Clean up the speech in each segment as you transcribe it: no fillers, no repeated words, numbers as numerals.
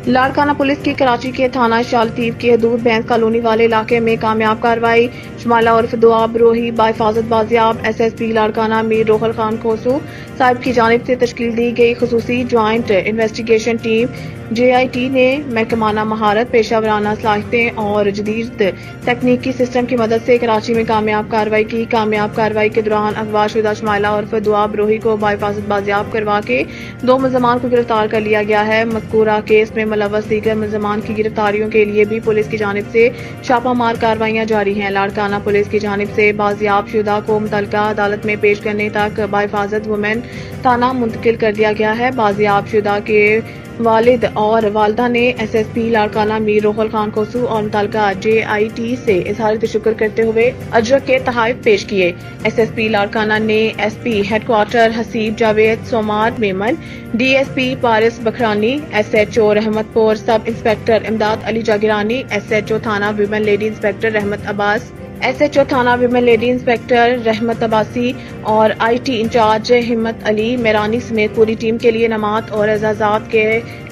Larkana police کی کراچی کے تھانہ شالطیف کی حدود بینس کالونی والے علاقے میں کامیاب کارروائی۔ شمالہ عرف دعا بروہی بحفاظت بازیاب۔ S S P Larkana Mir Rohal Khan Khoso صاحب کی جانب سے تشکیل دی گئی خصوصی جوائنٹ انویسٹیگیشن ٹیم JIT نے محکمانہ مہارت، پیشہ ورانہ صلاحیتیں اور جدید تکنیکی سسٹم کی مدد سے کراچی میں کامیاب کارروائی کی۔ کامیاب کارروائی کے دوران اغوا شدہ شمالہ عرف دعا بروہی کو بحفاظت بازیاب کروا کے 2 ملزمان کو گرفتار کر لیا گیا ہے۔ مذکورہ کیس میں ملوث دیگر ملزمان کی گرفتاریوں کے لیے بھی پولیس کی جانب سے چھاپہ مار کارروائیاں جاری ہیں۔ لاڑکانہ پولیس کی جانب سے بازیاب شدہ کو متعلقہ عدالت میں پیش کرنے تک بحفاظت وومن تھانہ منتقل کر دیا گیا ہے۔ بازیاب شدہ کے والد اور والدہ نے SSP لاڑکانہ میر روحل خان کھوسو اور متعلقہ JIT سے اظہار تشکر کرتے ہوئے اجر کے تحائف پیش کیے۔ SSP لاڑکانہ نے SP head quarter Haseeb Javed Somar Memon, DSP پارس بکھرانی، SHO رحمت پور سب انسپکٹر امداد علی جاگرانی، SHO تھانہ ویمن لیڈی انسپکٹر رحمت عباس، SHO تھانہ ویمن لیڈی انسپکٹر رحمت عباسی اور IT انچارج ہمت علی میرانی سمیت پوری ٹیم کے لیے انعامات اور اعزازات کے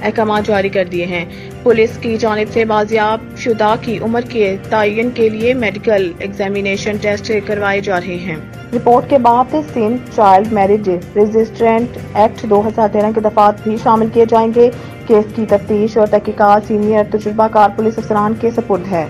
احکامات جاری کر دیے ہیں۔ پولیس کی جانب سے بازیاب شدہ کی عمر کے تعین کے لیے میڈیکل ایگزامینیشن ٹیسٹ کروائے جا رہے ہیں۔ رپورٹ کے بعد سندھ چائلڈ میرج ریزسٹرنٹ ایکٹ 2013 کے دفعات بھی شامل کیے جائیں گے۔ کیس کی تفتیش اور تحقیقات سینئر تجربہ کار پولیس افسران کے سپرد ہے۔